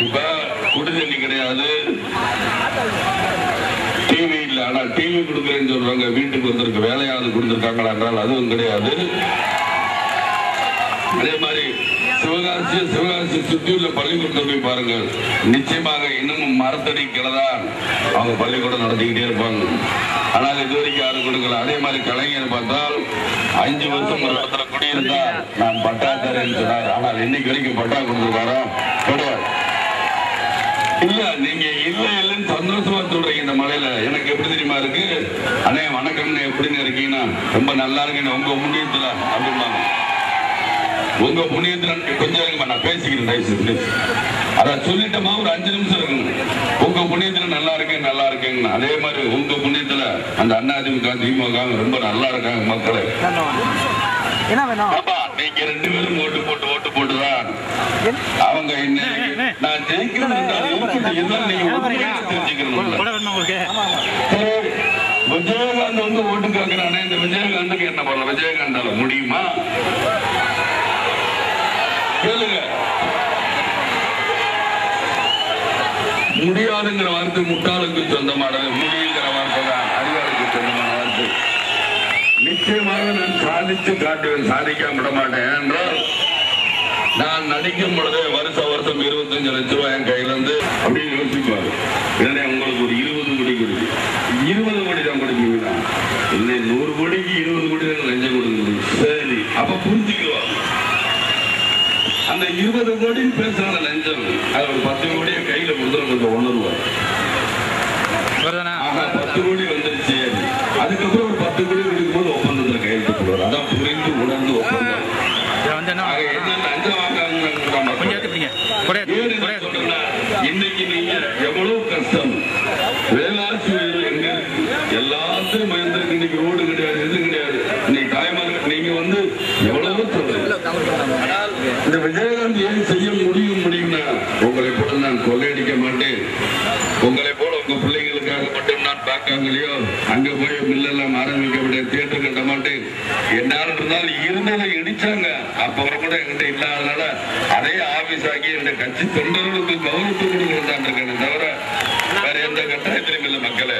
இப்ப குடி தண்ணி கிடையாது, டிவி இல்ல. ஆனா டிவி கொடுக்குறேன்னு சொல்றாங்க, வீட்டுக்கு வந்திருக்கு வேலையாவது கொடுத்துருக்காங்களா என்றால் அதுவும் கிடையாது. அதே மாதிரி சிவகாசி சுற்றியுள்ள பள்ளிக்கூடத்தை போய் பாருங்கள், நிச்சயமாக இன்னமும் மரத்தடி கிளதான் அவங்க பள்ளிக்கூடம் நடத்திக்கிட்டே இருப்பாங்க. ஆனால் இதுவரைக்கும் யாரும் கொடுக்கல. அதே மாதிரி கலைஞர் பார்த்தால் 5 வருஷம் ஒரு இடத்துல குடியிருந்தா நான் பட்டா தரேன்னு சொன்னார். ஆனால் இன்னைக்கு வரைக்கும் பட்டா கொடுத்துருக்காரா? கிடையாது. இல்ல, நீங்க இல்ல இல்லன்னு சந்தோஷமா சொல்றீங்க. இந்த மலையில எனக்கு எப்படி தெரியுமா இருக்கு, அண்ணே வணக்கம்னு எப்படின்னு இருக்கீங்கன்னா ரொம்ப நல்லா இருக்குன்னு உங்க முன்னியத்துல அப்படிம்பாங்க. உங்க புண்ணியத்துல கொஞ்சம் நான் பேசிக்கிறேன், அதான் சொல்லிட்டோமா ஒரு 5 நிமிஷம் இருக்குங்க. உங்க புண்ணியத்துல நல்லா இருக்கேன் நல்லா இருக்கேங்கண்ணா. அதே மாதிரி உங்க புண்ணியத்துல அந்த அதிமுக திமுக ரொம்ப நல்லா இருக்காங்க மக்களே. நீங்க 2 பேரும் ஓட்டு போட்டுதான் அவங்க நான் ஜெயிக்கணும். விஜயகாந்த் வந்து ஓட்டு கேட்கிறானே, இந்த விஜயகாந்துக்கு என்ன பண்ணலாம்? விஜயகாந்தால முடியுமா? கேளுங்க. முடியாதுங்கிற வார்த்தை முட்டாளுக்கு சொந்தமானது, முடியுங்கிற வார்த்தை தான் அறிவாளுக்கு சொந்தமான வார்த்தை. நிச்சயமாக நான் சாதித்து காட்டுவேன், சாதிக்க விட மாட்டேன். என்றால் நான் நடிக்கும் பொழுது வருஷம் 25 லட்சம் ரூபாய் என் கையில இருந்து அப்படின்னு யோசிப்பாரு. இல்லைன்னா உங்களுக்கு ஒரு 20 கோடி கொடுக்கு, 20 கோடி தான் கொடுப்பீங்களா? இல்லை, 100 கோடிக்கு 20 கோடி தான் லஞ்சம் கொடுக்குது. சரி, அப்ப புரிஞ்சுக்குவாங்க. அந்த 20 கோடின்னு பேசுறாங்க லஞ்சம், அது ஒரு 10 கோடியை கையில கொடுத்து கொஞ்சம் உணர்வார். 10 கோடி வந்துருச்சு, அதுக்கப்புறம் ஒரு 10 கோடி இருக்கும்போது ஒப்பந்தத்துல கையெழுத்து போடுவார். அதான் புரிந்து உணர்ந்து ஒப்பந்தம். என்ன லஞ்சம் வாங்காங்க? இன்னைக்கு நீங்க எவ்வளவு கஷ்டம், வேளாசி எங்க எல்லாத்தையும் மயந்திருக்கு. இன்னைக்கு ரோடு கிடையாது, எது கிடையாது. இன்னைக்கு தாய்மார்கள் நீங்க வந்து எவ்வளவோ சொல்றீங்க. இந்த விஜயகாந்த் ஏன் செய்ய முடியும்னா, உங்களை போல நான் கொள்ளையடிக்க மாட்டேன், உங்களை போல உங்க பிள்ளைங்களுக்காக மட்டும் நான் பார்க்காங்களையோ அங்க போய் மில்லெல்லாம் ஆரம்பிக்க மாட்டேன், தியேட்டர் கட்ட மாட்டேன். என்னால இருந்தால் இருந்ததை இடிச்சாங்க, அப்புறம் கூட என்கிட்ட இல்லாதனால அதே ஆபீஸ் ஆகி என்னுடைய கட்சி தொண்டர்களுக்கு கௌரவத்துக்கு கொடுக்கறதான் இருக்கேன், தவிர வேற எந்த கட்டாயத்திலும் இல்லை மக்களே.